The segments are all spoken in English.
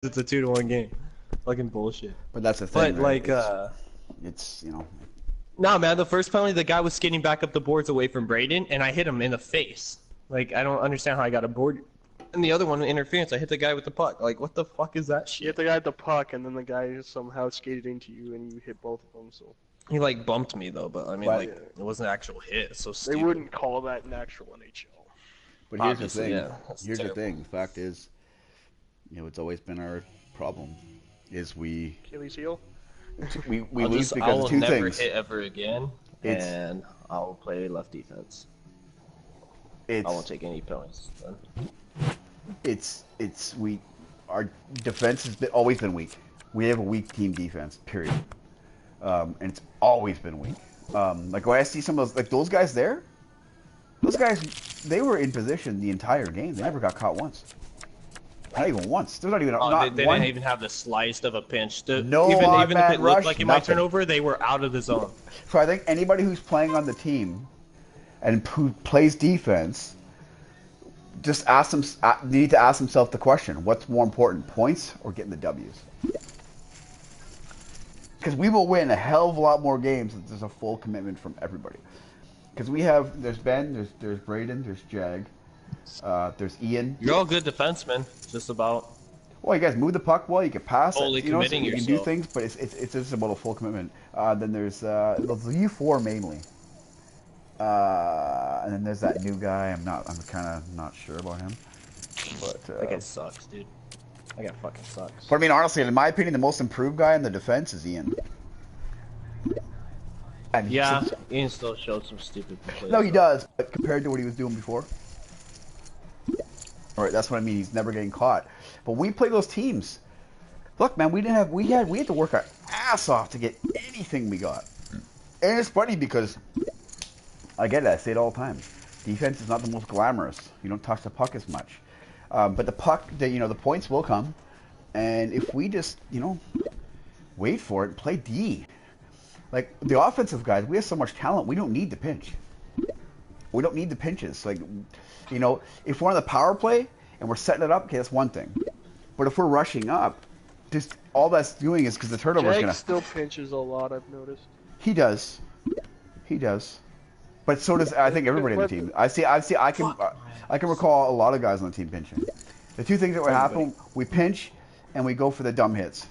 it's a 2-1 game. Fucking bullshit. But that's the thing. But right? like, it's you know. nah, man, the first penalty, the guy was skating back up the boards away from Braden, and I hit him in the face. Like, I don't understand how I got a board. And the other one, interference, I hit the guy with the puck. Like, what the fuck is that shit? You hit the guy at the puck, and then the guy somehow skated into you, and you hit both of them. So He like bumped me though, but I mean, But- like, it wasn't an actual hit. It's so they stupid. wouldn't call that an actual NHL. But here's the Obviously, thing. yeah, that's Here's terrible. the thing. The fact is, you know, it's always been our problem. Is we Achilles heel. lose because I will of two never things. hit ever again, It's- and I will play left defense. I won't take any penalties. Then. Our defense has always been weak. We have a weak team defense, period. And it's always been weak. Like when I see some of those guys there, those guys, they were in position the entire game. They never got caught once. Not even once. There's not even They one. didn't even have the slightest of a pinch. No even odd if man it looked rush, like it might nothing. turn over, they were out of the zone. So I think anybody who's playing on the team and who plays defense just need to ask himself the question: what's more important, points or getting the W's? Because we will win a hell of a lot more games if there's a full commitment from everybody. Because there's Ben, there's Braden, there's Jag, there's Ian. You're all good defensemen, just about. Well, you guys move the puck well, you can pass Fully it, you know, so committing you can do yourself. things, but it's just about a full commitment. Then there's you four mainly. And then there's that new guy. I'm kind of not sure about him. But That guy sucks, dude. That guy fucking sucks. but I mean, honestly, in my opinion, the most improved guy in the defense is Ian. And Yeah, Ian still showed some stupid plays. No, he does, but compared to what he was doing before. Alright, that's what I mean. He's never getting caught. But we play those teams. Look, man, we had to work our ass off to get anything we got. And it's funny because I get it. I say it all the time. Defense is not the most glamorous. You don't touch the puck as much. But the puck, the points will come. And if we just, wait for it and play D. Like, the offensive guys, we have so much talent, we don't need the pinch. We don't need the pinches. Like, if we're on the power play and we're setting it up, okay, that's one thing. But if we're rushing up, just all that's doing is because the turnover is Jag going to... still pinches a lot, I've noticed. He does. He does. But so does, I think, everybody on the team. I can recall a lot of guys on the team pinching. The two things that would happen, we pinch and we go for the dumb hits.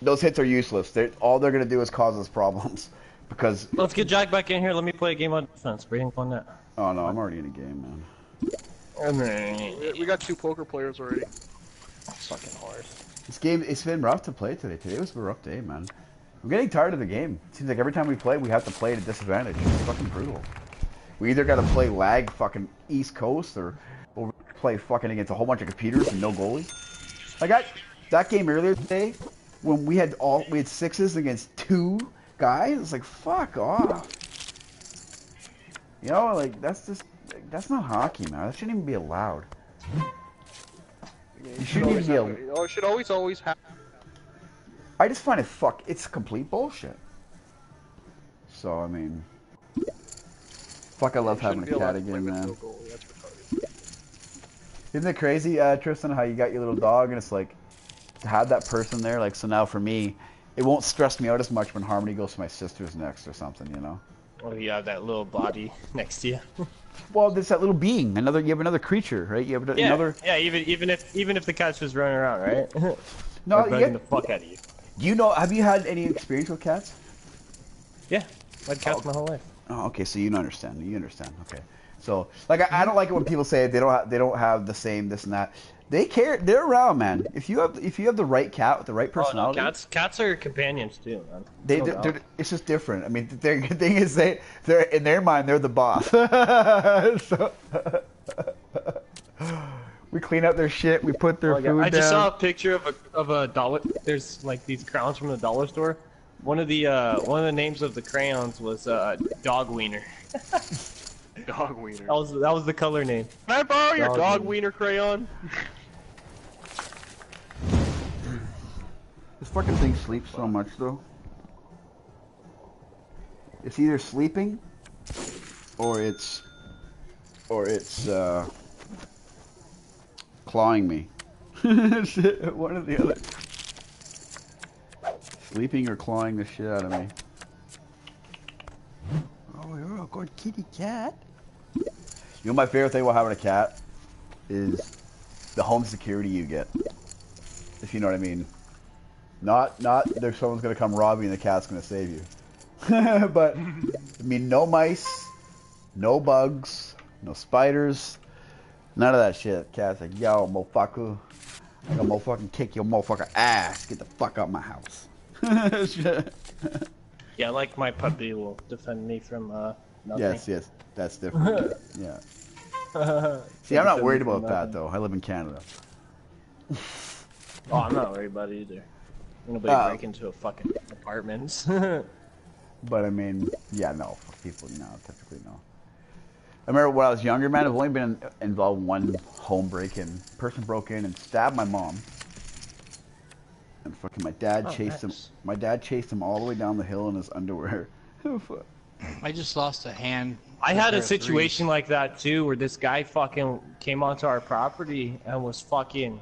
Those hits are useless. All they're going to do is cause us problems. Because... Let's get Jack back in here. Let me play a game on defense. Braden on that. Oh, no, I'm already in a game, man. We got 2 poker players already. It's fucking hard. This game, it's been rough to play today. Today was a rough day, man. I'm getting tired of the game. It seems like every time we play, we have to play at a disadvantage. It's fucking brutal. We either got to play lag fucking East Coast or play fucking against a whole bunch of computers and no goalies. Like that game earlier today, when we had 6s against 2 guys, it's like, fuck off. That's not hockey, man. That shouldn't even be allowed. You should always have. I just find it's complete bullshit. So, I mean, I love having a cat again, man. Isn't it crazy, Tristan, how you got your little dog and it's like, to have that person there, like, so now for me, it won't stress me out as much when Harmony goes to my sister's next or something, Or you have that little body next to you. Well, there's that little being, you have another creature, right? You have another... Yeah, even if the cat's just running around, right? No, Or bugging the fuck out of you. Have you had any experience with cats? Yeah, I've had cats my whole life. Oh, okay, so you understand. Okay. So, like, I don't like it when people say they don't have the same this and that. They care. They're around, man. If you have the right cat with the right personality, Oh, no, cats are companions too, man. It's just different. I mean, the thing is they're in their mind they're the boss. So, we clean up their shit. We put their food down. I just saw a picture of a dollar. There's like these crayons from the dollar store. One of the names of the crayons was Dog Wiener. Dog wiener. That was the color name. Can I borrow your Dog dog wiener. wiener crayon? This fucking thing sleeps so much though. It's either sleeping, or it's clawing me. One or the other. Sleeping or clawing the shit out of me. Oh, you're a good kitty cat. You know my favorite thing about having a cat is the home security you get. If you know what I mean. Not there's someone's gonna come rob you and the cat's gonna save you. But I mean, no mice, no bugs, no spiders, none of that shit. Cat's like, yo, motherfucker, I'm gonna motherfucking kick your motherfucking ass. Get the fuck out of my house. Yeah, like my puppy will defend me from nothing. Yes, that's different. Yeah. See, I'm not worried about that though. I live in Canada. Oh, I'm not worried about it either. Nobody break into a fucking apartments. But I mean, yeah, no. People, no, typically no. I remember when I was younger, man, I've only been involved in one home break-in. Person broke in and stabbed my mom. And fucking my dad chased him. My dad chased him all the way down the hill in his underwear. I just lost a hand. I had a situation like that too, where this guy fucking came onto our property and was fucking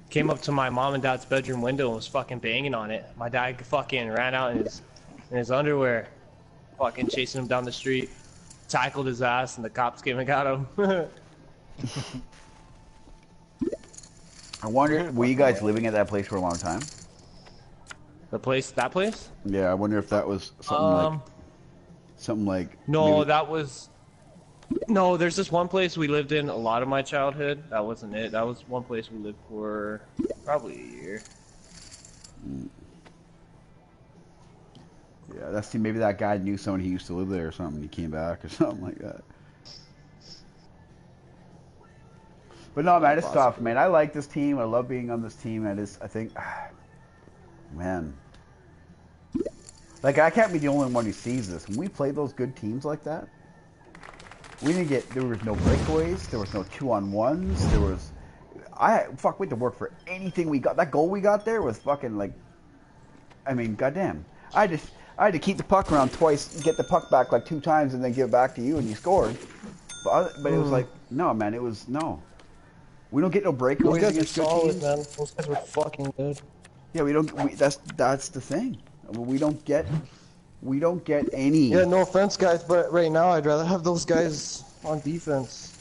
came up to my mom and dad's bedroom window and was fucking banging on it. My dad fucking ran out in his underwear, fucking chasing him down the street, tackled his ass, and the cops came and got him. I wonder, were you guys living at that place for a long time? That place? Yeah, I wonder if that was something like. No, maybe... that was. No, there's this one place we lived in a lot of my childhood. That wasn't it. That was one place we lived for probably a year. Yeah, that's maybe that guy knew someone who used to live there or something. He came back or something like that. But no, man, it's tough, man. I like this team. I love being on this team. I think, man, like I can't be the only one who sees this. When we play those good teams like that, we didn't get. There was no breakaways. There was no 2-on-1s. There was, we had to work for anything we got. That goal we got there was fucking like, I mean, goddamn. I had to keep the puck around twice, get the puck back like 2 times, and then give it back to you, and you scored. But it was like, no, man, it was no. We don't get no breakaways against good teams. Man. Those guys were fucking good. Yeah, we don't. That's the thing. We don't get any. Yeah, no offense, guys, but right now I'd rather have those guys on defense.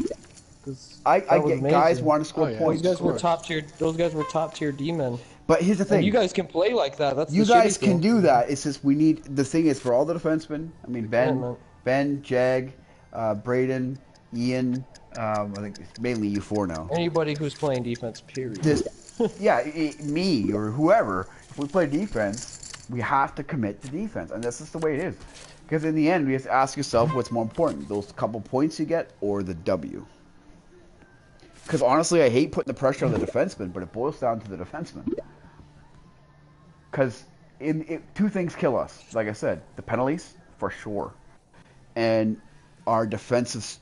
I get amazing. Guys want to score points. Those guys were top tier. Those guys were top tier D-men. But here's the thing. And you guys can play like that. That's you guys can do that. It's just we need. The thing is for all the defensemen. I mean Ben, Jag, Braden, Ian. I think it's mainly you 4 now. Anybody who's playing defense, period. Me or whoever. If we play defense, we have to commit to defense, and that's just the way it is. Because in the end, we have to ask yourself what's more important: those couple points you get, or the W. Because honestly, I hate putting the pressure on the defenseman, but it boils down to the defenseman. Because 2 things kill us. Like I said, the penalties for sure, and our defensive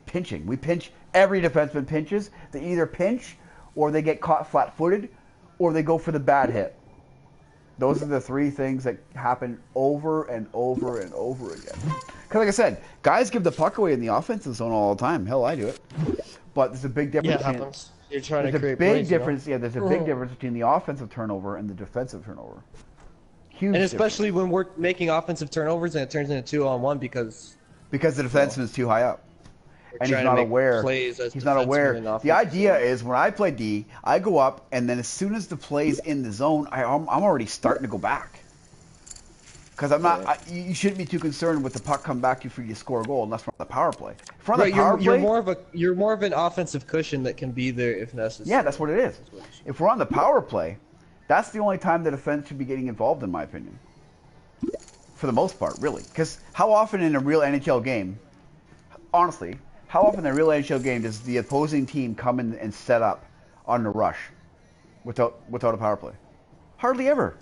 pinching. We pinch. Every defenseman pinches. They either pinch, or they get caught flat-footed, or they go for the bad hit. Those are the 3 things that happen over and over and over again. Because like I said, guys give the puck away in the offensive zone all the time. Hell, I do it. But there's a big difference. Yeah, it happens. You're trying to create plays, difference. You know? Yeah, there's a big difference between the offensive turnover and the defensive turnover. Huge. And especially when we're making offensive turnovers and it turns into 2-on-1 because the defenseman is too high up. And he's not aware. He's not aware. The idea is when I play D, I go up, and then as soon as the play's in the zone, I'm already starting to go back. Because I'm not. You shouldn't be too concerned with the puck come back before you score a goal, unless we're on the power play. If we're on the power play, you're more of an offensive cushion that can be there if necessary. Yeah, that's what it is. If we're on the power play, that's the only time the defense should be getting involved, in my opinion. For the most part, really. Because how often in a real NHL game, honestly. How often in a real NHL game does the opposing team come in and set up on the rush without a power play? Hardly ever.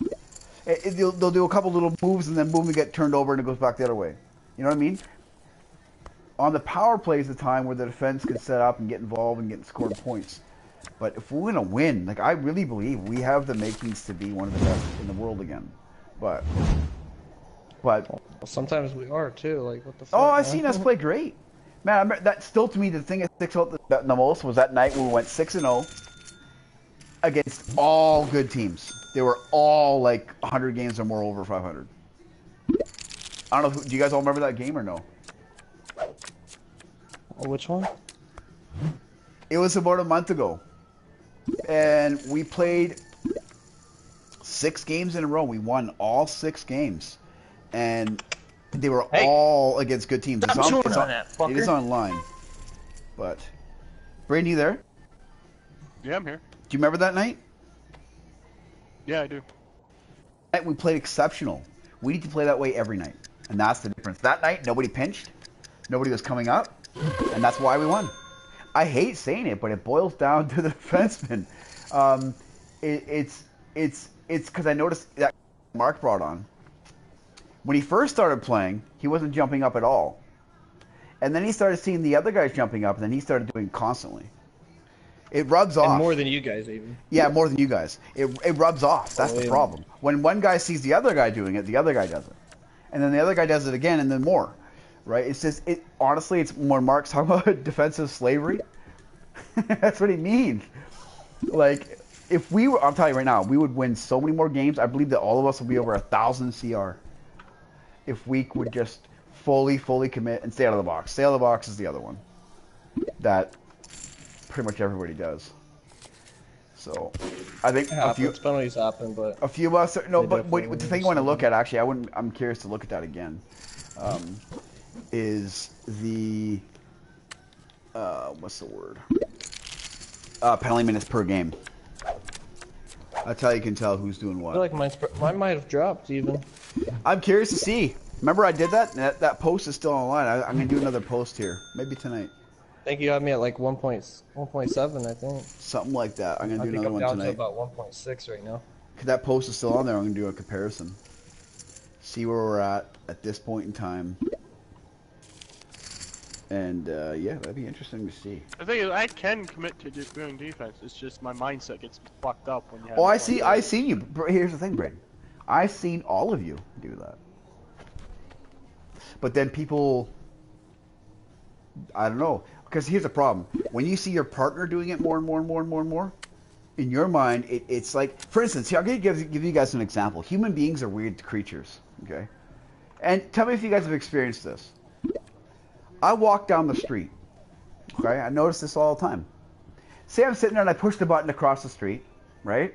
They'll do a couple little moves and then boom, they get turned over and it goes back the other way. You know what I mean? On the power play is the time where the defense can set up and get involved and get scoring points. But if we're going to win, like I really believe we have the makings to be one of the best in the world again. But well, sometimes we are too. Like what the fuck? Oh, I've seen us play great. Man, that still to me the thing that sticks out the most was that night when we went 6-0 against all good teams. They were all like 100 games or more over 500. I don't know. Do you guys all remember that game or no? Which one? It was about a month ago, and we played 6 games in a row. We won all 6 games, and they were all against good teams. It is online. But Brady, you there? Yeah, I'm here. Do you remember that night? Yeah, I do. That night we played exceptional. We need to play that way every night, and that's the difference. That night, nobody pinched, nobody was coming up, and that's why we won. I hate saying it, but it boils down to the defenseman. It's because I noticed that Mark brought on. When he first started playing, he wasn't jumping up at all. And then he started seeing the other guys jumping up, and then he started doing it constantly. It rubs off. And more than you guys, even. Yeah, more than you guys. It rubs off. That's the problem. When one guy sees the other guy doing it, the other guy does it. And then the other guy does it again, and then more. Right? It's just, honestly, it's when Mark's talking about defensive slavery. That's what he means. Like, if we were, I'm telling you right now, we would win so many more games. I believe that all of us would be over 1,000 CR. If we would just fully commit and stay out of the box. Stay out of the box is the other one. That pretty much everybody does. So, I think a few penalties happen, but a few of us. No, but the thing I want to look at, actually, I'm curious to look at that again. Is the what's the word? Penalty minutes per game. That's how you can tell who's doing what. I feel like mine might have dropped even. I'm curious to see. Remember I did that? That post is still online. I'm going to do another post here. Maybe tonight. I think you had me at like 1.7, I think. Something like that. I'm going to do another one tonight. I think I'm down to about 1.6 right now. That post is still on there. I'm going to do a comparison. See where we're at this point in time. And, yeah, that'd be interesting to see. The thing is, I can commit to doing defense. It's just my mindset gets fucked up when you have... Oh, I see you. Here's the thing, Braden. I've seen all of you do that. But then people... I don't know. Because here's the problem. When you see your partner doing it more and more, in your mind, it's like... For instance, here, I'm going to give you guys an example. Human beings are weird creatures, okay? And tell me if you guys have experienced this. I walk down the street, okay? I notice this all the time. Say I'm sitting there and I push the button across the street, right?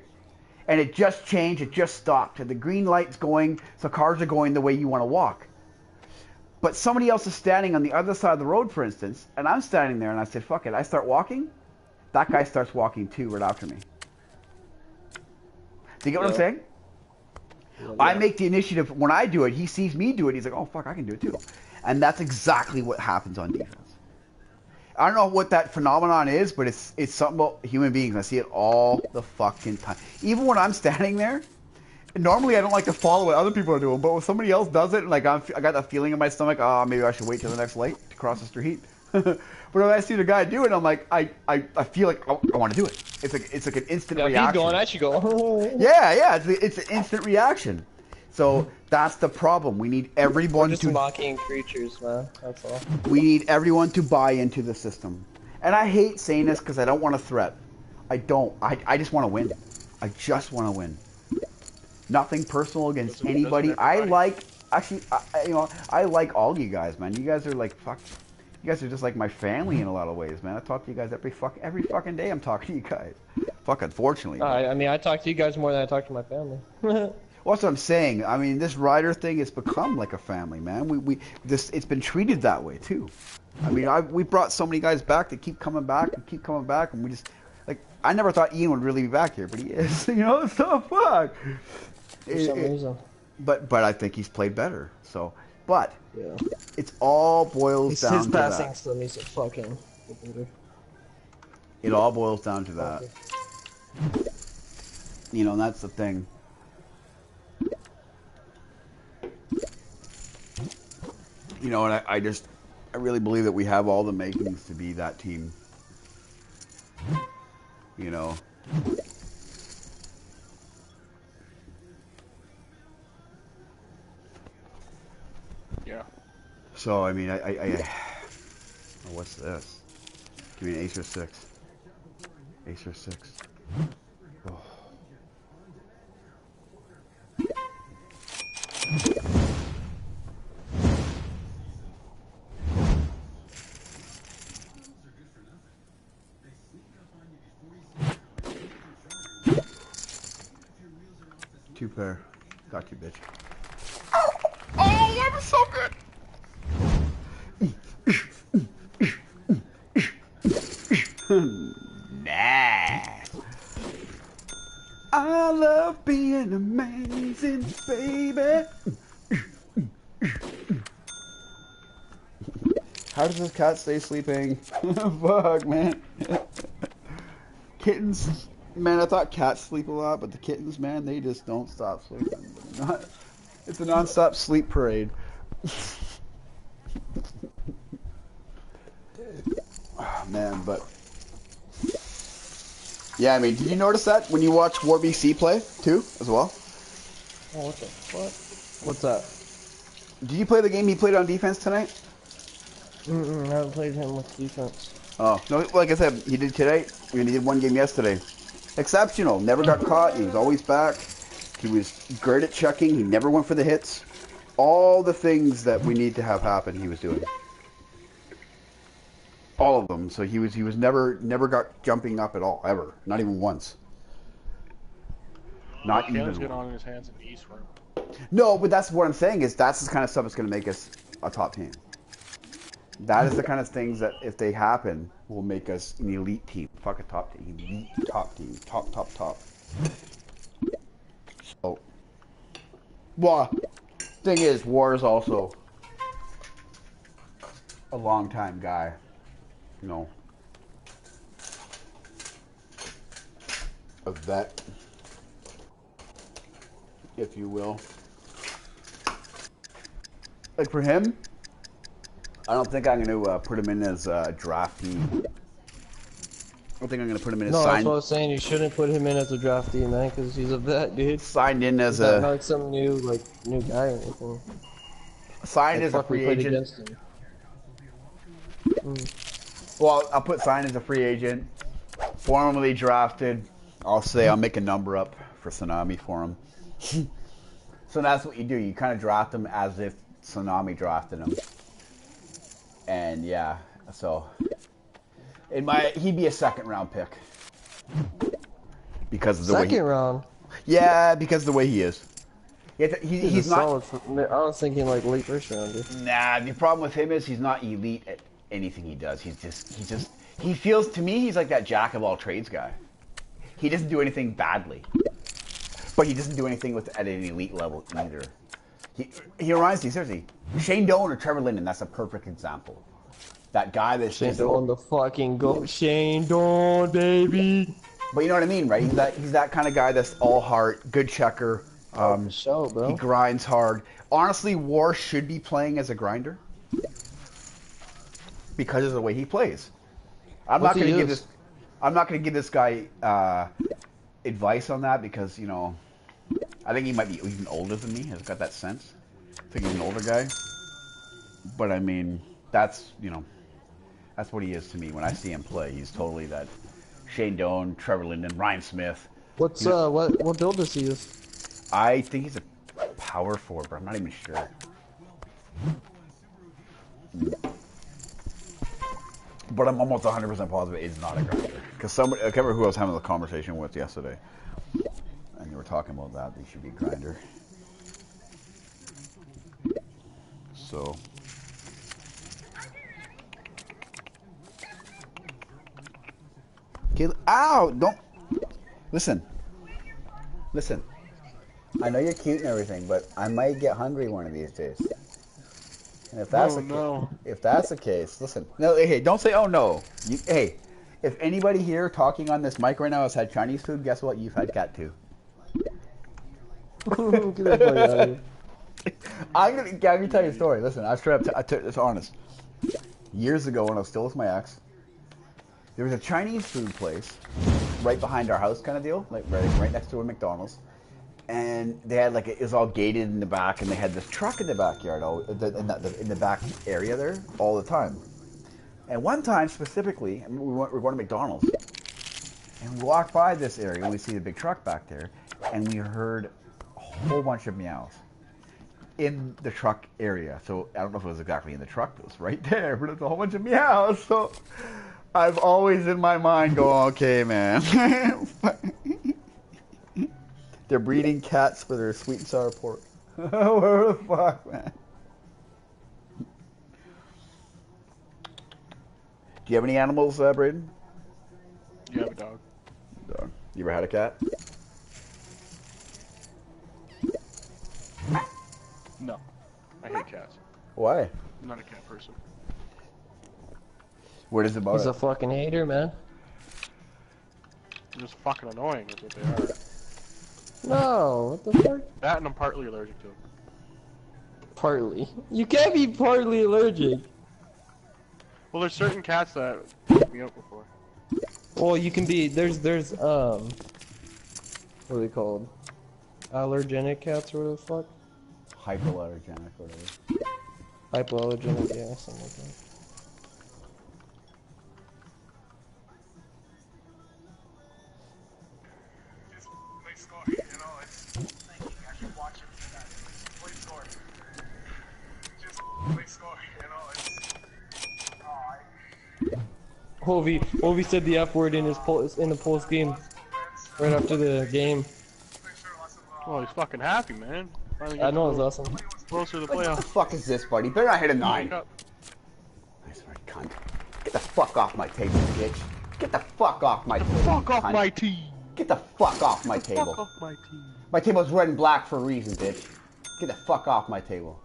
And it just changed, it just stopped. And the green light's going, so cars are going the way you want to walk. But somebody else is standing on the other side of the road, for instance, and I'm standing there and I said, fuck it, I start walking, that guy starts walking too right after me. Do you get what I'm saying? Yeah. I make the initiative. When I do it, he sees me do it, he's like, oh fuck, I can do it too. And that's exactly what happens on defense. I don't know what that phenomenon is, but it's something about human beings. I see it all the fucking time. Even when I'm standing there, normally I don't like to follow what other people are doing, but when somebody else does it, like I got that feeling in my stomach, oh, maybe I should wait till the next light to cross the street. But when I see the guy do it, I'm like, I feel like I want to do it. It's like an instant reaction. If he's going, I should go. Yeah, it's an instant reaction. So that's the problem. We need everyone to mocking creatures, man. That's all. We need everyone to buy into the system. And I hate saying this because I don't want to threat. I don't. I just want to win. I just want to win. Nothing personal against anybody. I like I like all you guys, man. You guys are like fuck. You guys are just like my family in a lot of ways, man. I talk to you guys every fucking day. I'm talking to you guys. Fuck, unfortunately. I mean, I talk to you guys more than I talk to my family. Well, that's what I'm saying. I mean, this Ryder thing has become like a family, man. It's been treated that way too. I mean, we brought so many guys back that keep coming back, and we just like I never thought Ian would really be back here, but he is. You know, so fuck. For some reason. But I think he's played better. So, but yeah, it's all boils down to that. His passing still needs to fucking. It all boils down to that. You know, and that's the thing. You know, and I really believe that we have all the makings to be that team. You know. Yeah. So, I mean, oh, what's this? Give me an ace or six. Ace or six. Two pair. Got you, bitch. Oh, that was so good. Nah. I love being amazing, baby. How does this cat stay sleeping? Fuck, man. Kittens, man, I thought cats sleep a lot, but the kittens, man, they just don't stop sleeping. It's a non-stop sleep parade. Oh, man, but... Yeah, I mean, did you notice that when you watch War BC play, too, as well? Oh, what the fuck? What's that? Did you play the game he played on defense tonight? I haven't played him with defense. Oh, no, like I said, he did today, and he did one game yesterday. Exceptional, never got caught, he was always back. He was great at checking, he never went for the hits. All the things that we need to have happen, he was doing. All of them. So he was never got jumping up at all, ever. Not even once. Not even. Ken's good on his hands and knees for him. No, but that's what I'm saying is that's the kind of stuff that's going to make us a top team. That is the kind of things that if they happen will make us an elite team. Fuck a top team. Elite top team. Top. So, well, thing is, War is also a long time guy. You know, a vet, if you will. Like for him, I don't think I'm going to put him in as a draftee. I don't think I'm going to put him in as No, signed. that's what I was saying. You shouldn't put him in as a draftee, man, because he's a vet, dude. Signed in as He's a not like some new guy or anything. signed as a free agent. Well, I'll put signed as a free agent. Formally drafted. I'll say I'll make a number up for Tsunami for him. So that's what you do. You kind of draft him as if Tsunami drafted him. And yeah, so he'd be a second round pick because of the way Second round. Yeah, because of the way he is. He's not. I was thinking like late first round, dude. Nah, the problem with him is he's not elite at anything he does. He feels, to me, he's like that jack of all trades guy. He doesn't do anything badly, but he doesn't do anything at an elite level either. He reminds me, seriously, Shane Doan or Trevor Linden, that's a perfect example. That guy that's Shane Doan, the fucking goat. Shane Doan, baby. But you know what I mean, right? He's that kind of guy that's all heart, good checker. Show, bro. He grinds hard. Honestly, War should be playing as a grinder because of the way he plays. I'm not going to give this guy advice on that because, you know, I think he might be even older than me. He's got that sense. I think he's an older guy. But I mean, that's, you know, that's what he is to me. When I see him play, he's totally that Shane Doan, Trevor Linden, Ryan Smith. What's what build does he use? I think he's a power forward, but I'm not even sure. But I'm almost 100% positive he's not a grinder. Because somebody, I can't remember who I was having the conversation with yesterday. And they were talking about that. They should be a grinder. So. Okay, ow! Don't. Listen. I know you're cute and everything, but I might get hungry one of these days. And if that's if that's the case, listen. No, hey, don't say oh no. Hey, if anybody here talking on this mic right now has had Chinese food, guess what? You've had cat too. I'm gonna tell you a story. Listen, I was straight up. It's honest. Years ago, when I was still with my ex, there was a Chinese food place right behind our house, kind of deal, like right next to a McDonald's. And they had it was all gated in the back, and they had this truck in the backyard, in the back area there, all the time. And one time specifically, we're going to McDonald's, and we walked by this area, and we see the big truck back there, and we heard a whole bunch of meows in the truck area. So I don't know if it was exactly in the truck, it was right there, but it's a whole bunch of meows. So I've always in my mind go, okay, man. They're breeding cats for their sweet and sour pork. Where the fuck, man? Do you have any animals, Braden? You have a dog. Dog. You ever had a cat? No. I hate cats. Why? I'm not a cat person. What is it about He's it? a fucking hater, man. They're just fucking annoying is what they are. No, what the fuck? That and I'm partly allergic to them. Partly. You can't be partly allergic. Well, there's certain cats that freak me out before. Well, you can be, there's, what are they called? Allergenic cats or whatever the fuck? Hypoallergenic or whatever. Hypoallergenic, yeah, something like that. Hovey said the F word in his in the post game, right after the game. Oh, he's fucking happy, man. Finally I know, gets it's awesome. closer to the What the playoffs. fuck is this, buddy? Better not hit a 9. Wake up. I swear, cunt. Get the fuck off my table, bitch. Get the fuck off my table. Fuck off cunt. my team. Get the fuck off my Fuck table. off my team. My table's red and black for a reason, bitch. Get the fuck off my table.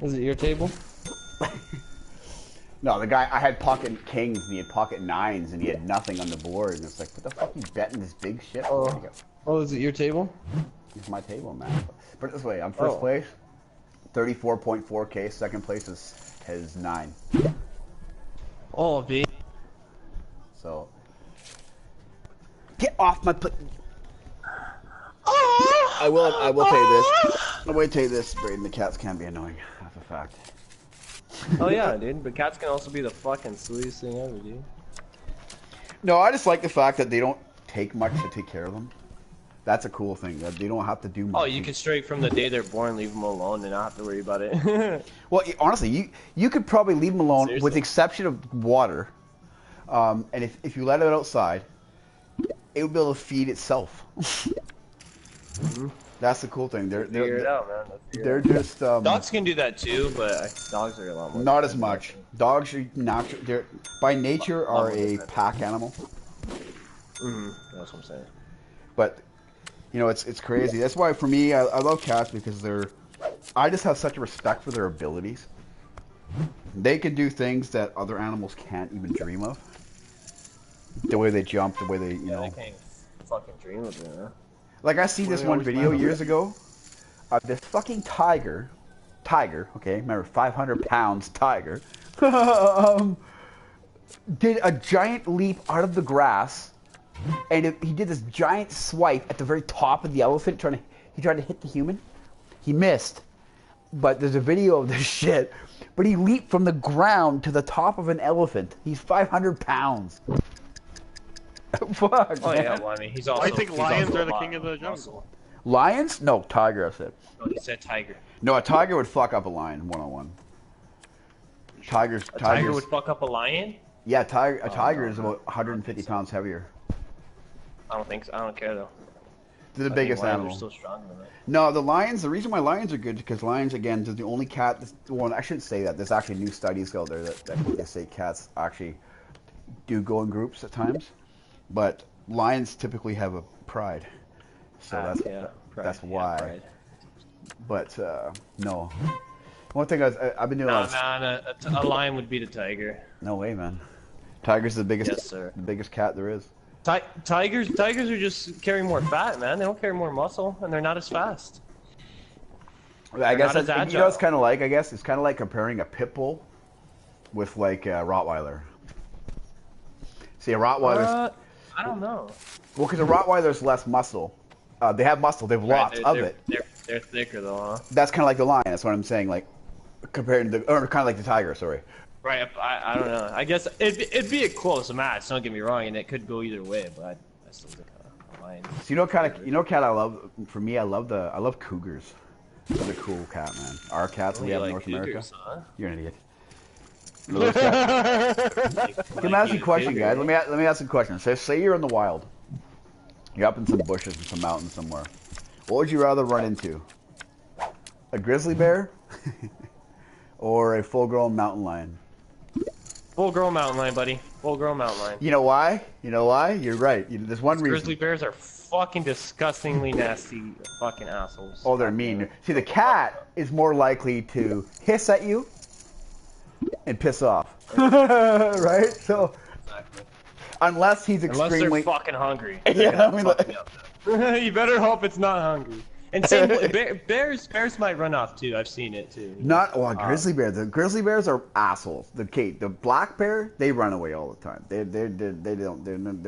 Is it your table? No, the guy, I had pocket kings and he had pocket 9s and he had nothing on the board. And it's like, what the fuck are you betting this big shit for? Oh, is it your table? It's my table, man. Put it this way, I'm first place, 34.4K. Second place has 9. Oh, B. So, get off my plate. I will tell you this. I will tell you this, Braden. The cats can be annoying. That's a fact. Oh yeah, dude. But cats can also be the fucking sweetest thing ever, dude. No, I just like the fact that they don't take much to take care of them. That's a cool thing. That they don't have to do much. Oh, you can straight from the day they're born leave them alone and not have to worry about it. Well, honestly, you could probably leave them alone Seriously? with the exception of water. And if you let it outside, it would be able to feed itself. Mm-hmm. That's the cool thing. Figure it out, man. They're just Dogs can do that too, but dogs are a lot more. not as much. Dogs are natural. They're by nature are a pack animal. That's what I'm saying. But you know, it's crazy. That's why for me, I love cats because I just have such a respect for their abilities. They can do things that other animals can't even dream of. The way they jump, the way they, you know. They can't fucking dream of it, huh? Like I see this one video years ago. This fucking tiger, okay, remember 500 pounds tiger, did a giant leap out of the grass, and he did this giant swipe at the very top of the elephant, he tried to hit the human. He missed, but there's a video of this shit. But he leaped from the ground to the top of an elephant. He's 500 pounds. Fuck. Oh man. yeah, well I mean he's also. I think he's lions also are the a king of the lot jungle. Lions? No, tiger. I said. No, he said tiger. No, a tiger would fuck up a lion one-on-one. Tigers. A tiger would fuck up a lion? Yeah, a tiger is about 150 pounds heavier. I don't think so. I don't care though. They're the I biggest think lions animal. are still stronger than that. No, the lions. The reason why lions are good because lions, again, is the only cat. Well, I shouldn't say that. There's actually new studies out there that they say cats actually do go in groups at times, but lions typically have a pride. So that's why. Pride. But no. One thing I've been doing. A lion would beat a tiger. No way, man. Tiger's the biggest. Yes, sir. The biggest cat there is. Tigers are just carry more fat, man. They don't carry more muscle, and they're not as fast. I guess not as that's, you know, it's kind of like it's kind of like comparing a pit bull with like a Rottweiler. See, a Rottweiler. I don't know. Well, because a Rottweiler's less muscle. They have muscle. They have lots of it. They're thicker though, huh? That's kind of like the lion. That's what I'm saying. Like compared to or kind of like the tiger. Sorry. Right. I don't know. I guess it'd be a close match. Don't get me wrong, and it could go either way. But I still think a lion. So you know, what cat I love? For me, I love cougars. They're a cool cat, man. Our cats we have in North America. Huh? You're an idiot. Let me ask you a question, guys. Let me ask you a question. Say you're in the wild. You're up in some bushes in some mountains somewhere. What would you rather run into? A grizzly bear or a full-grown mountain lion? Full-grown mountain lion, buddy. Full-grown mountain lion. You know why? You know why? You're right. There's one reason. Grizzly bears are fucking disgustingly nasty fucking assholes. Oh, they're mean. See, the cat is more likely to hiss at you and piss off. Right? So, unless he's extremely... Unless they're fucking hungry. Yeah, I mean, like... You better hope it's not hungry. And same bears might run off too. I've seen it too. Grizzly bear. The grizzly bears are assholes. The black bear, they run away all the time. They're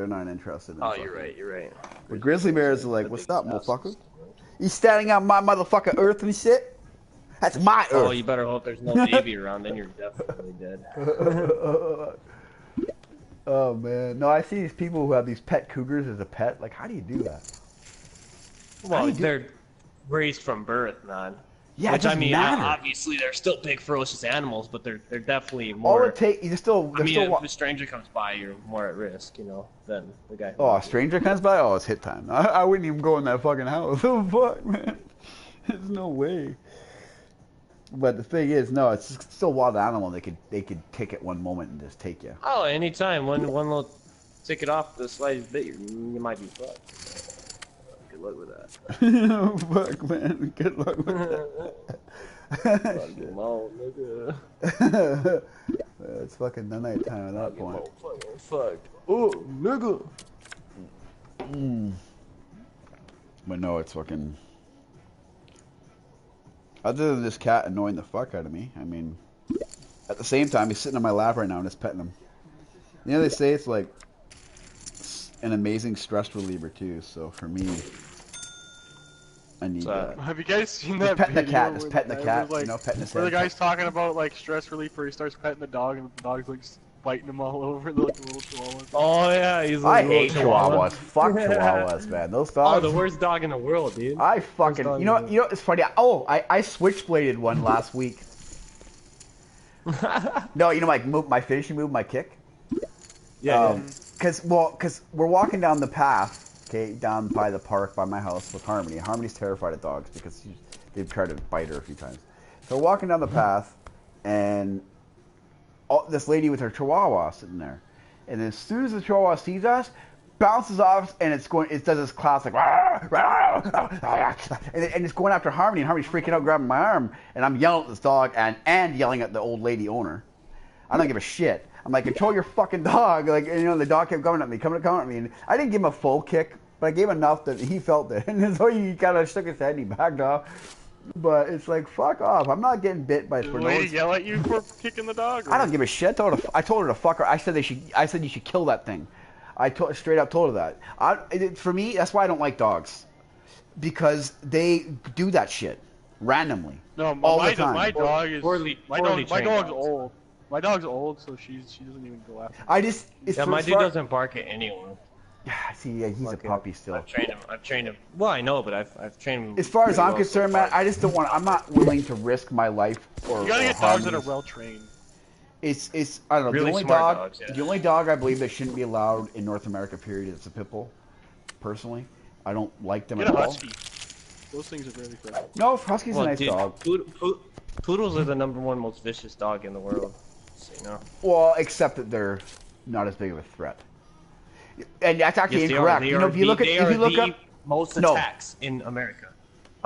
not interested in. Oh, you're right. The grizzly bears are like, what's up, motherfucker? You standing on my motherfucking earth and shit? That's my earth. Oh, you better hope there's no baby around. Then you're definitely dead. Oh man, no, I see these people who have these pet cougars as a pet. Like, how do you do that? Well, they're raised from birth, man. Yeah, which it I mean, matter. obviously they're still big, ferocious animals, but they're definitely more. All it takes, if a stranger comes by, you're more at risk, than the guy. Oh, a stranger comes by? Oh, it's hit time. I wouldn't even go in that fucking house. Oh fuck, man. There's no way. But the thing is, no, it's still a wild animal. They could take it one moment and just take you. Oh, anytime one little ticket off the slightest bit, you might be fucked. Good luck with that. Fuck, man. Good luck with that. It's fucking the night time at that point. Fucked. Oh, nigga. But no, it's fucking... Other than this cat annoying the fuck out of me, I mean... At the same time, he's sitting on my lap right now and just petting him. You know, they say it's like... an amazing stress reliever, too, so for me... I need that. Have you guys seen that petting the video cat, just petting the cat, like, petting his where head. the guy's talking about like stress relief, where he starts petting the dog and the dog's like biting him all over, like a little chihuahua. Oh yeah, he's. I hate chihuahuas. Fuck chihuahuas, man. Those dogs. Oh, the worst dog in the world, dude. I fucking. You know. It's funny. Oh, I switchbladed one last week. No, you know my finishing move, my kick. Yeah. Because we're walking down the path. Okay, down by the park by my house with Harmony. Harmony's terrified of dogs because they've tried to bite her a few times. So we're walking down the path, and this lady with her chihuahua sitting there. And as soon as the chihuahua sees us, bounces off, and it does this classic, and it's going after Harmony, and Harmony's freaking out, grabbing my arm, and I'm yelling at this dog and yelling at the old lady owner. I don't give a shit. I'm like, control your fucking dog. Like, the dog kept coming at me, and I didn't give him a full kick, but I gave him enough that he felt it. And so he kind of shook his head and he backed off. But it's like, fuck off. I'm not getting bit by... Did the lady yell at you for kicking the dog? Or? I don't give a shit. I told her to fuck her. I said you should kill that thing. I straight up told her that. For me, that's why I don't like dogs. Because they do that shit. Randomly. No, my dog is... My dog's old. My dog's old, so she doesn't even go after me. My dude doesn't bark at anyone. See, yeah, he's a puppy still. I've trained him. Well, I know, but I've trained him. As far as I'm concerned, man, I just don't want. I'm not willing to risk my life or. You gotta get dogs that are well trained. It's I don't know. Really the only smart dog, dogs, yeah. the only dog I believe that shouldn't be allowed in North America, period, is a pit bull. Personally, I don't like them at all. Husky. Those things are really friendly. No, husky's a nice dog. Poodles are the #1 most vicious dog in the world. So, Well, except that they're not as big of a threat. And that's actually incorrect. If you look up most attacks in America.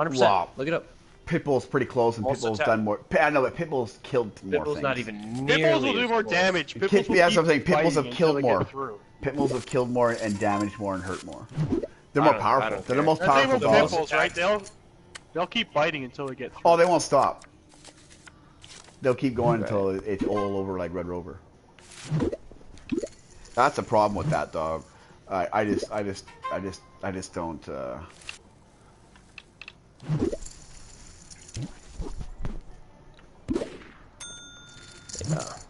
100%. Wow. Look it up. Pitbull's pretty close, and Pitbull's done more. I know, but Pitbull's killed more Pitbull's things. not even nearly. Pitbulls will do more damage. That's what I'm saying. Pitbulls have killed more. Pitbulls have killed more and damaged more and hurt more. They're more powerful. They're the most powerful dogs. Pitbulls, right? They'll keep biting until they get through. Oh, they won't stop. They'll keep going until it's all over like Red Rover. That's the problem with that dog. I just don't. Yeah.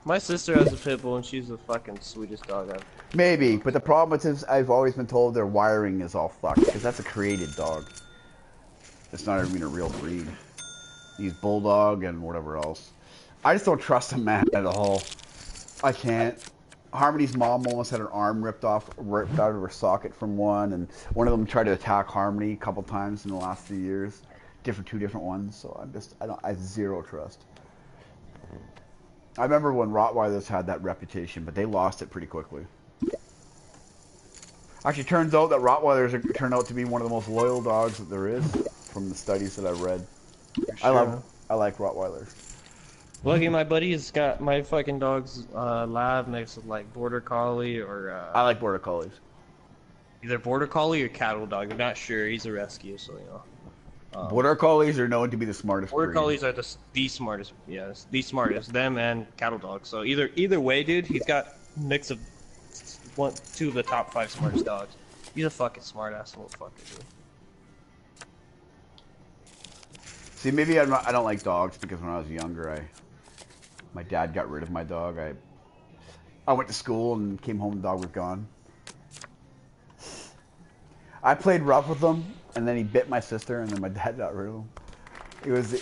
My sister has a pit bull, and she's the fucking sweetest dog ever. Maybe, but the problem with this, I've always been told their wiring is all fucked because that's a created dog. It's not even a real breed. He's bulldog and whatever else. I just don't trust him, man, at all. I can't. Harmony's mom almost had her arm ripped out of her socket from one, and one of them tried to attack Harmony a couple times in the last few years. Two different ones. So I have zero trust. I remember when Rottweilers had that reputation, but they lost it pretty quickly. Actually, turns out that Rottweilers turned out to be one of the most loyal dogs that there is, from the studies that I've read. Sure. I like Rottweilers. Lucky my buddy's got my fucking dog's lab mixed with like border collie or. I like border collies. Either border collie or cattle dog. I'm not sure. He's a rescue, so you know. Border collies are known to be the smartest. Border breed. collies are the smartest. Yes, the smartest. Them and cattle dogs. So either way, dude, he's got a mix of two of the top 5 smartest dogs. He's a fucking smart ass little fucker, dude. See, maybe I don't like dogs because when I was younger, my dad got rid of my dog. I went to school and came home, the dog was gone. I played rough with him, and then he bit my sister, and then my dad got rid of him.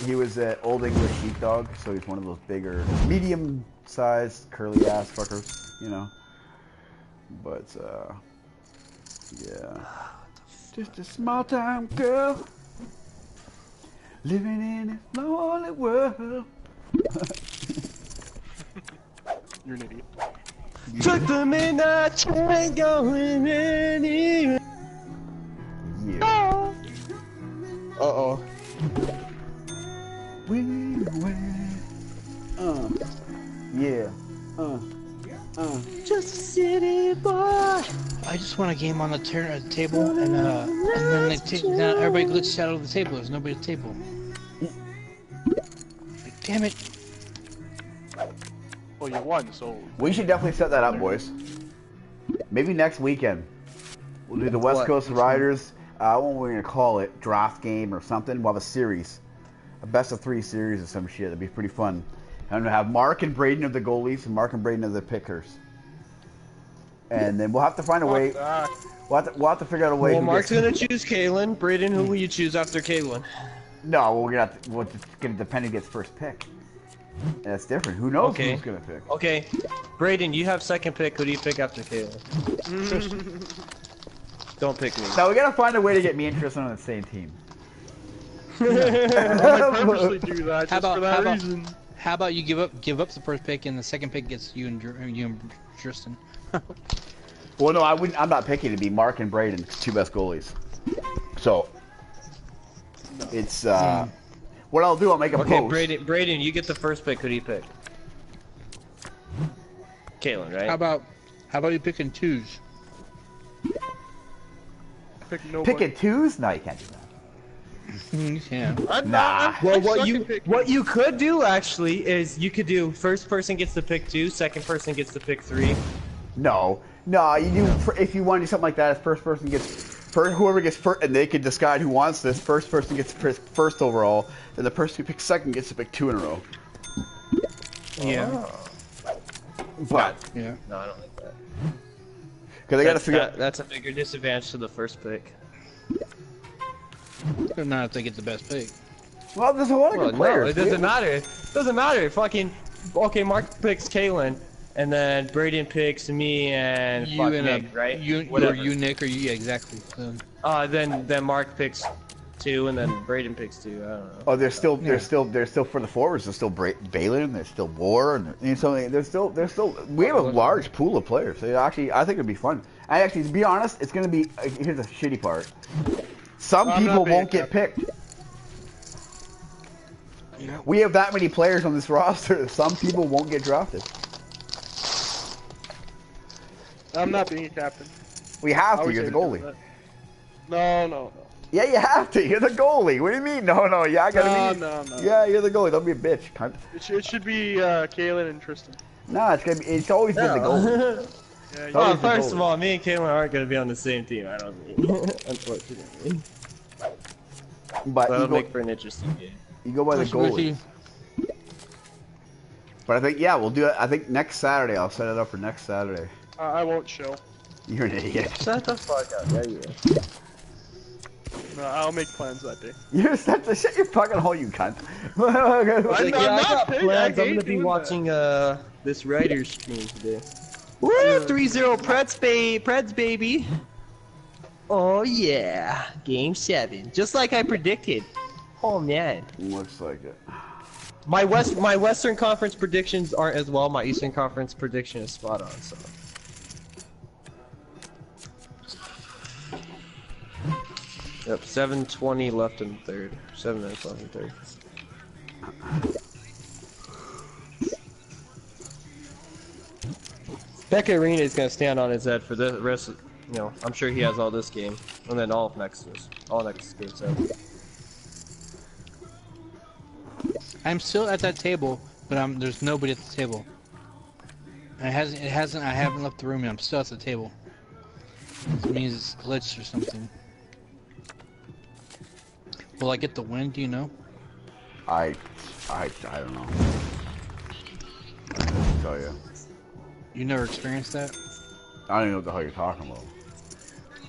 He was an old English sheepdog, so he's one of those bigger, medium-sized, curly-ass fuckers, you know. But yeah, just a small-time girl living in a lonely world. You're an idiot. Took the midnight train going anywhere. Yeah. Uh-oh. We went. Yeah. Just a city boy. I just want a game on the table, and then now everybody glitches out of the table. There's nobody at the table. Like, damn it. Well, you won, so... We should definitely set that up, boys. Maybe next weekend. We'll do the West Coast Riders, what we're going to call it, draft game or something. We'll have a series. A best of 3 series or some shit. That'd be pretty fun. And we'll have Mark and Braden of the goalies and Mark and Braden of the pickers. And then we'll have to find a way... We'll have to figure out a way... Well, Mark's going to choose Kalen. Braden, who will you choose after Kalen? No, we're just going to depend who gets first pick. That's different. Who knows who's going to pick? Okay. Braden, you have second pick. Who do you pick after Kalen? Don't pick me. No, we got to find a way to get me interested on the same team. I purposely do that just for that reason. How about you give up the first pick, and the second pick gets you and Tristan? Well, no, I wouldn't. I'm not picking to be Mark and Braden, 2 best goalies. So it's what I'll do. I'll make a post. Okay, Braden, you get the first pick. Who do you pick? Kalen, right? How about you picking 2s? Picking 2s? No, you can't do that. You can. Nah. Well, what you could do actually is you could do first person gets to pick 2, second person gets to pick 3. No, you do if you want to do something like that. If first person gets whoever gets first, and they can decide who wants this. First person gets first overall, and the person who picks second gets to pick 2 in a row. Yeah. But yeah. No, I don't like that. Because they got to figure. That's a bigger disadvantage to the first pick. Not if they get the best pick. Well, there's a lot of good players. No, it doesn't matter. It doesn't matter. Fucking okay. Mark picks Kalen, and then Braden picks me and you and Nick, right? You, Nick, or you? Yeah, exactly. So. Then Mark picks 2, and then Braden picks 2. I don't know. Oh, there's still for the forwards. There's still Balin. There's still Boar, and so there's still. We have a large pool of players. So actually, I think it'd be fun. To be honest, it's gonna be. Here's the shitty part. Some people won't get picked. Yeah. We have that many players on this roster. Some people won't get drafted. I'm not being a captain. We have to. You're the goalie. No. Yeah, you have to. You're the goalie. What do you mean? No. Yeah, I gotta be. No. Yeah, you're the goalie. Don't be a bitch, cunt. It should be Kalen and Tristan. No, it's always been the goalie. Yeah, first of all, me and Kalen aren't gonna be on the same team. I don't think, unfortunately. But that'll make for an interesting game. You go by the goalie. But I think we'll do it. I think next Saturday. I'll set it up for next Saturday. I won't show. You're an idiot. Shut the fuck up. Yeah, you are. No, I'll make plans that day. You're such a shit your fucking hole, you cunt. I got plans. I'm gonna be watching this writer's stream today. Woo! 3-0 Preds, baby. Oh yeah, Game 7, just like I predicted. Oh man. Looks like it. My Western Conference predictions aren't as well. My Eastern Conference prediction is spot on. So. Yep, 7:20 left in the third. 7 minutes left in the third. Becca Arena is gonna stand on his head for the rest of, you know, I'm sure he has all this game, and then all next game 7. I'm still at that table, but there's nobody at the table. I haven't left the room yet. I'm still at the table. It means it's glitched or something. Will I get the win? Do you know? I don't know. I can't tell you. You never experienced that? I don't even know what the hell you're talking about.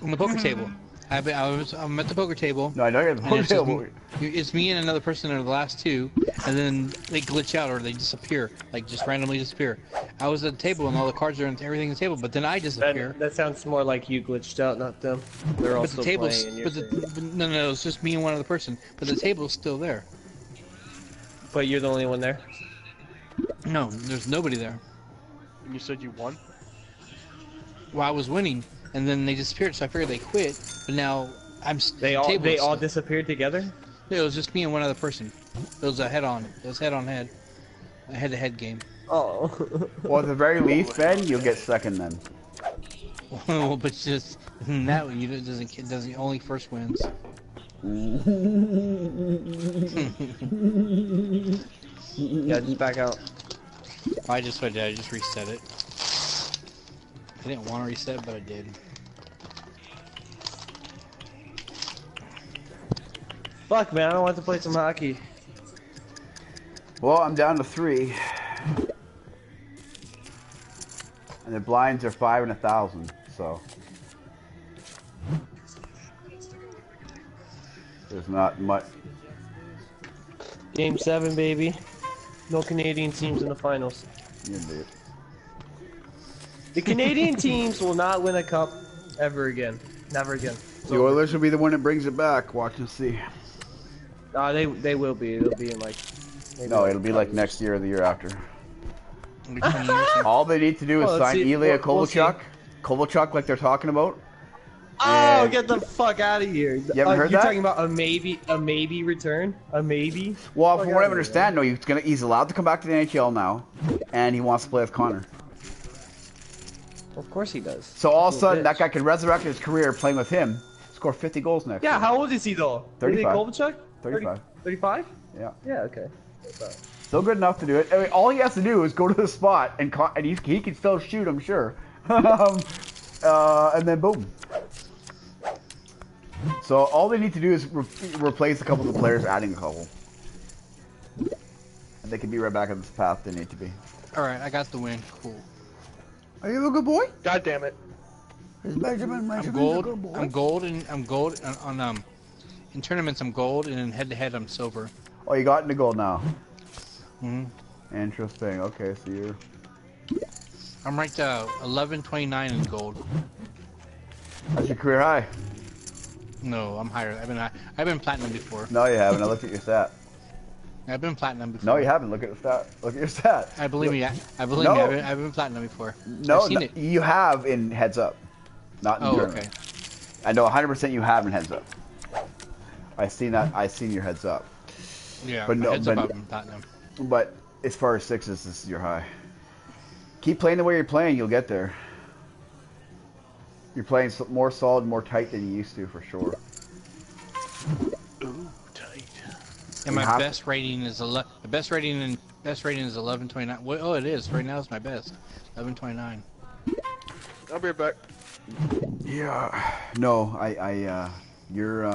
On the poker table. I'm at the poker table. No, I know you're at the poker table. It's me and another person are the last two, and then they glitch out or they disappear, like just randomly disappear. I was at the table and all the cards are and everything on the table, but then I disappear. That sounds more like you glitched out, not them. They're all still playing. No, it's just me and one other person. But the table's still there. But you're the only one there? No, there's nobody there. You said you won? Well, I was winning, and then they disappeared, so I figured they quit. But now they all disappeared together? It was just me and one other person. It was a head-on. It was head-on-head. A head-to-head game. Oh. Well, at the very least, Ben, you'll get second then. Well, but just that one, doesn't only first wins. Yeah, just back out. I just reset it. I didn't want to reset, but I did. Fuck, man, I want to play some hockey. Well, I'm down to 3. And the blinds are 5 and 1,000, so. There's not much. Game 7, baby. No Canadian teams in the finals. You do it. The Canadian teams will not win a cup ever again. Never again. The Oilers will be the one that brings it back. Watch and see. They will be. It'll be in like. No, it'll be like next year or the year after. All they need to do is sign Ilya Kovalchuk. Kovalchuk, like they're talking about. Oh, get the fuck out of here! You haven't heard you're that? talking about a maybe return, a maybe. Well, from what I understand, no, he's allowed to come back to the NHL now, and he wants to play with Connor. Of course he does. So all of a sudden, that guy can resurrect his career playing with him, score 50 goals next year. Yeah, how old is he though? 35. Kovalchuk? 35. 35? Yeah. Yeah, okay. Still good enough to do it. I mean, all he has to do is go to the spot, and he can still shoot, I'm sure. And then boom. So all they need to do is replace a couple of the players, adding a couple. And they can be right back on this path they need to be. Alright, I got the win. Cool. Are you a good boy? God damn it. Is Benjamin I'm gold. I'm gold on in tournaments I'm gold, and in head-to-head I'm silver. Oh, you got into gold now. Interesting. Okay, so you're. I'm ranked 1129 in gold. That's your career high. No, I'm higher. I've been platinum before. No, you haven't. I looked at your stat. I've been platinum before. No, you haven't. Look at the stat. Look at your stat. I believe me. I've been platinum before. No, I've seen it. You have in heads up, not in tournament. Okay. I know 100% you have in heads up. I seen that. I seen your heads up. Yeah, but no, heads up, I've been platinum. But as far as sixes, this is your high. Keep playing the way you're playing, you'll get there. You're playing more solid, more tight than you used to, for sure. Ooh, tight. And my best rating is 1129. Oh, it is. Right now it's my best. 1129. I'll be right back. Yeah. No, you're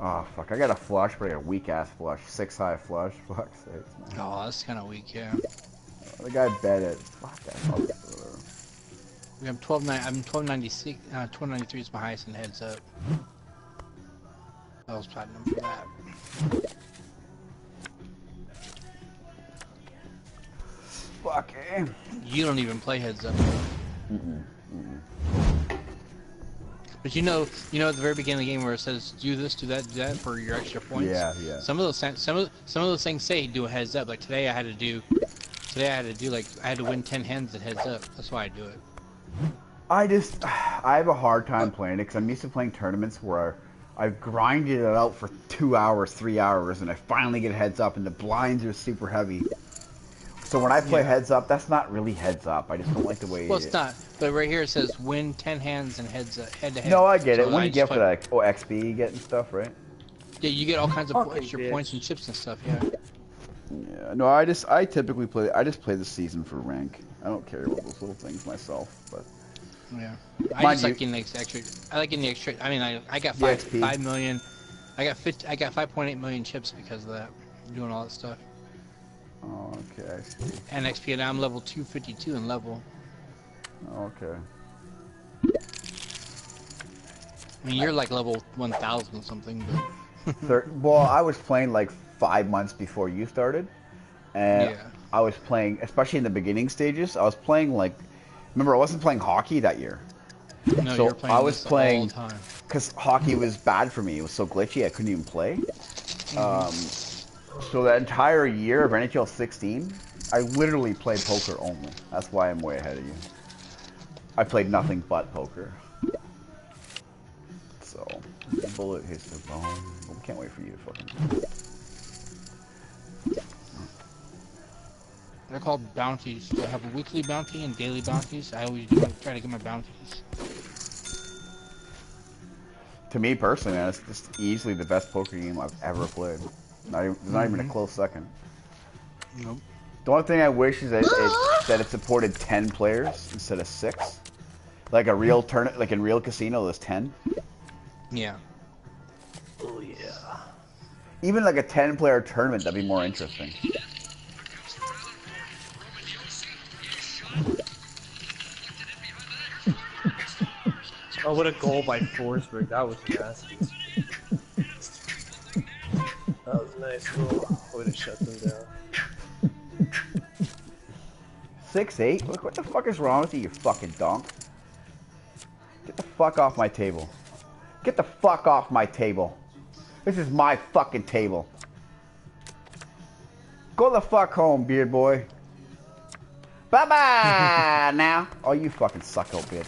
oh fuck! I got a flush, but I got a weak ass flush. 6 high flush. Fuck sakes, man. Oh, that's kind of weak, yeah. The guy bet it. Fuck that. I'm 1296. 1293 is my highest in heads up. I was platinum for that. Fuck, eh? You don't even play heads up. But you know at the very beginning of the game where it says do this, do that for your extra points. Yeah. Some of those things say do a heads up. Like today I had to do like I had to win 10 hands at heads up. That's why I do it. I have a hard time playing it because I'm used to playing tournaments where I've grinded it out for 2 hours, 3 hours, and I finally get heads up, and the blinds are super heavy. So when I play heads up, that's not really heads up. I just don't like the way. Well, it's not. But right here it says win 10 hands and head to head. No, I get it. When you get for that XP, you get and stuff, right? Yeah, you get all kinds of extra points and chips and stuff. Yeah. Yeah. No, I typically play. I just play the season for rank. I don't care about those little things myself, but. Yeah. I just like getting the extra. I like getting the extra. I mean, I got 5 million. I got 5.8 million chips because of that. Doing all that stuff. Oh, okay, I see. And XP, and I'm level 252 in level. Okay. I mean, you're like level 1,000 or something, but... Well, I was playing like 5 months before you started. And I was playing, especially in the beginning stages, I was playing like... Remember, I wasn't playing hockey that year. No, so you were playing I was playing all the time. Because hockey was bad for me. It was so glitchy, I couldn't even play. So that entire year of NHL 16, I literally played poker only. That's why I'm way ahead of you. I played nothing but poker. So, the bullet hits the bone. I can't wait for you to fucking... They're called bounties. I have a weekly bounty and daily bounties. I always try to get my bounties. To me personally, man, it's just easily the best poker game I've ever played. Not even a close second. Nope. The only thing I wish is that it supported 10 players instead of 6. Like a real tournament, like in real casino, there's 10. Yeah. Oh yeah. Even like a 10-player tournament, that'd be more interesting. Oh, what a goal by Forsberg. That was nasty. That was a nice goal. Way to shut them down. 6'8"? Look, what the fuck is wrong with you, you fucking donk? Get the fuck off my table. Get the fuck off my table. This is my fucking table. Go the fuck home, beard boy. Bye-bye now. Oh, you fucking sucko, bitch.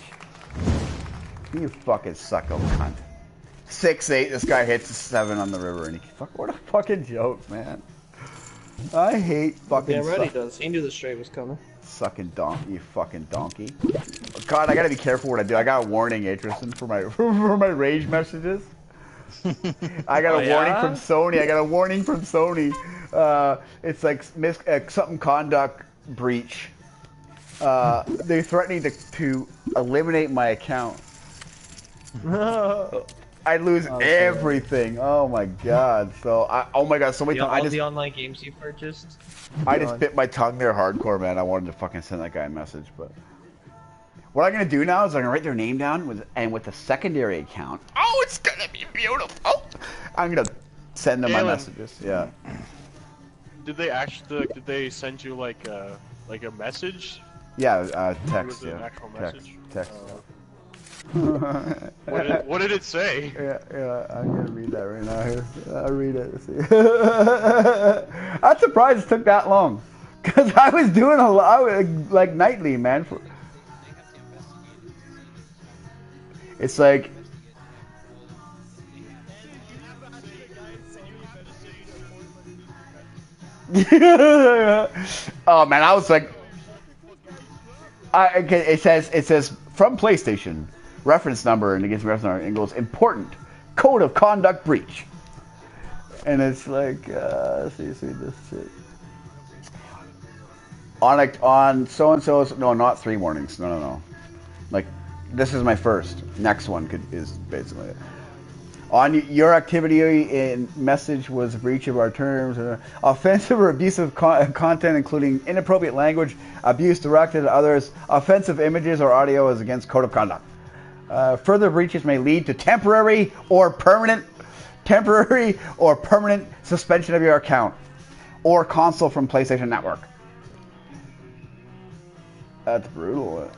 You fucking sucko cunt. 6'8", this guy hits a 7 on the river, and what a fucking joke, man. I hate fucking. Damn right he does. He knew the straight was coming. Sucking donkey, you fucking donkey. God, I gotta be careful what I do. I got a warning, Atherson, for my rage messages. I got a warning from Sony. I got a warning from Sony. It's like something conduct breach. They're threatening to eliminate my account. I lose everything. Oh my god. So oh my god, so many times. All the online games you purchased? I just bit my tongue there hardcore, man. I wanted to fucking send that guy a message, but what I'm gonna do now is I'm gonna write their name down with the secondary account. Oh, it's gonna be beautiful. I'm gonna send them my messages. Yeah. Did they send you like a message? Yeah, text. An Yeah, actual message? Text. What did it say? Yeah, I'm gonna read that right now. Here, I'll read it. See. I'm surprised it took that long, cause I was doing a lot, like nightly, man. It's like. Oh man, I was like. It says from PlayStation. Reference number and against reference number and goes important code of conduct breach, and it's like see this shit on so and so's. No, not 3 warnings. No. Like this is my first. Next one is basically it. On your activity in message was a breach of our terms, offensive or abusive content, including inappropriate language, abuse directed at others, offensive images or audio is against code of conduct. Further breaches may lead to temporary or permanent suspension of your account or console from PlayStation Network. That's brutal.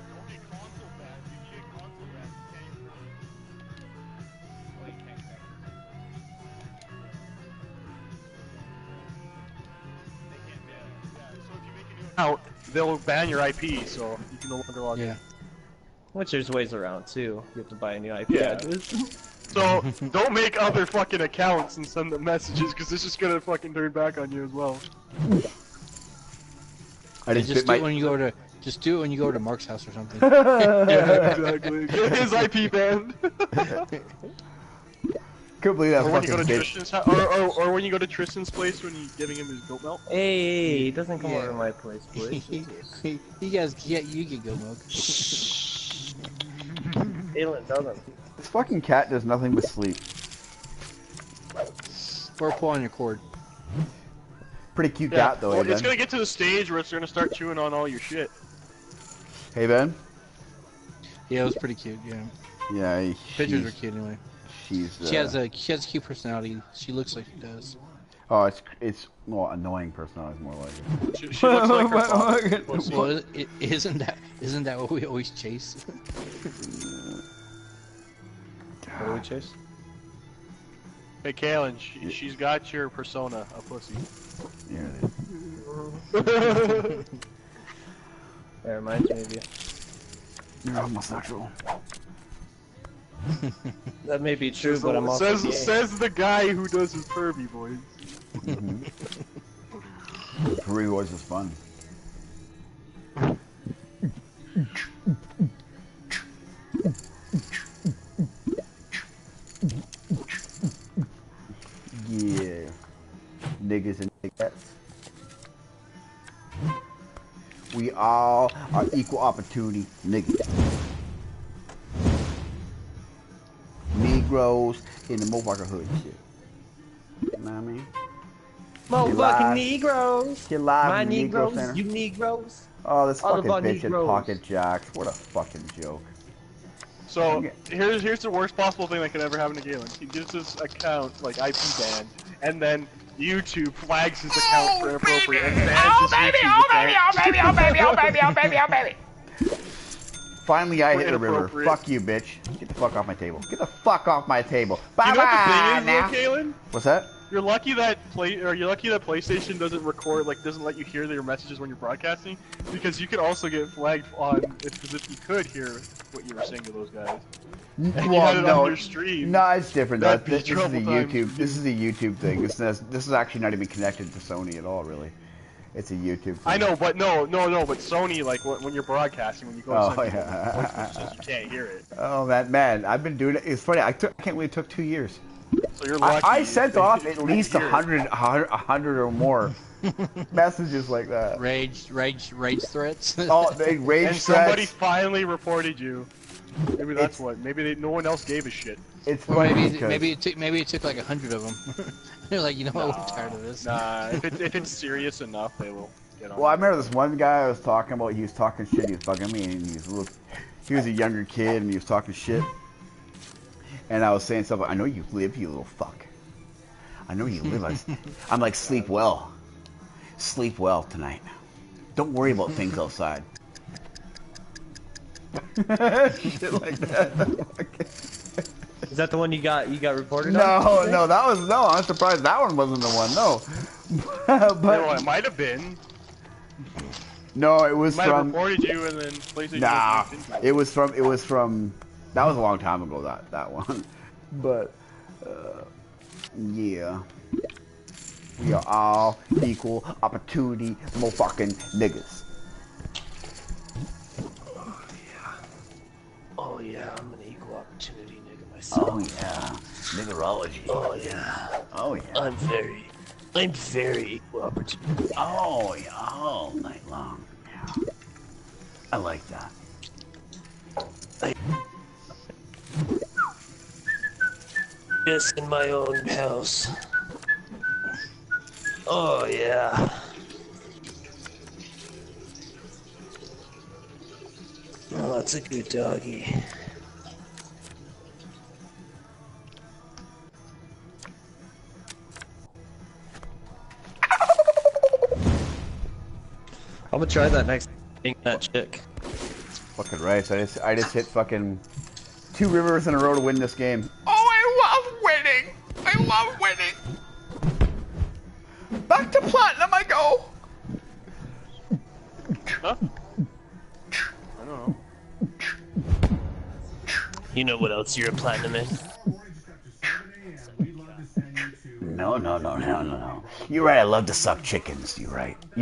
Out, they'll ban your IP, so you can no longer log in. Which there's ways around too. You have to buy a new IP address. So don't make other fucking accounts and send them messages, because it's just gonna fucking turn back on you as well. I just do it when you go to Mark's house or something. Yeah, exactly. Get his IP banned. Couldn't believe that. Or when you go to Tristan's house, or when you go to Tristan's place when you're giving him his goat milk. Hey, he doesn't come over to my place, please. You guys get goat milk. Aylin doesn't. This fucking cat does nothing but sleep. Or pull on your cord. Pretty cute cat though. Well, hey, it's Ben? gonna get to the stage where it's gonna start chewing on all your shit. Hey Ben. Yeah, it was pretty cute. Yeah. Yeah. Pictures were cute anyway. She has a cute personality. She looks like she does. Oh, it's well, annoying personality more like it. She looks like her father. Well, isn't that what we always chase? What do we chase? Hey, Kaylin, she's got your persona, a pussy. Yeah. That reminds me of you. You're homosexual. That may be true, but I'm also gay. Says the guy who does his pervy voice. Pervy voice is fun. Yeah. Niggas and niggas. We all are equal opportunity niggas. Negroes in the motherfucker hood and shit. You know what I mean? Motherfucking Negroes! Get live My in the Negro Negroes, Center. you Negroes! Oh, this All fucking about bitch Negroes. in Pocket Jacks. What a fucking joke. So, here's the worst possible thing that could ever happen to Galen. He gets his account, like, IP banned, and then YouTube flags his account for inappropriate and bans his YouTube account. Finally, I hit the river. Fuck you, bitch. Get the fuck off my table. Get the fuck off my table. Bye You know what the thing bye is, now. though, Galen? What's that? You're lucky that PlayStation doesn't record, like, doesn't let you hear your messages when you're broadcasting, because you could also get flagged on, because if you could hear what you were saying to those guys, and you had it on your stream. No, it's different. That'd This be is a trouble times. YouTube. This is a YouTube thing. This is actually not even connected to Sony at all, really. It's a YouTube thing. I know, but no, but Sony, like, when you're broadcasting, when you go to voice messages, you can't hear it. Oh, man, I've been doing it. It's funny. I can't believe it took 2 years. So you're lucky. I sent off at least 100 or more messages like that. Rage threats. Oh, they rage and threats. somebody finally reported you. Maybe that's what. Maybe no one else gave a shit. It's Or funny maybe it took like 100 of them. They're like, you know what, we're tired of this. Nah, if it's serious enough, they will get on. Well, I remember this one guy I was talking about. He was talking shit. He was bugging me, and he was a younger kid, and he was talking shit. And I was saying stuff like, "I know you live, you little fuck. I know you live." I'm like, sleep well tonight. Don't worry about things outside. Shit like that. Is that the one you got reported No, on? no, that was no. I'm surprised that one wasn't the one. No, Well, it might have been. No, it was Might have from. reported you, and then PlayStation. Nah, it was from. That was a long time ago. That one, but yeah, we are all equal opportunity, motherfucking niggas. Oh yeah, I'm an equal opportunity nigga myself. Oh yeah, niggerology. Oh yeah. Oh yeah. I'm very equal opportunity. Oh yeah, all night long. Yeah. I like that. Yes, in my own house. Oh yeah. Oh, that's a good doggy. I'm gonna try that next. Bang that chick. Fucking right. So I just hit fucking 2 rivers in a row to win this game. Oh, I love winning. I love winning. Back to platinum I go. Huh? I don't know. You know what else you're a platinum in? No. You're right. I love to suck chickens. You're right. You're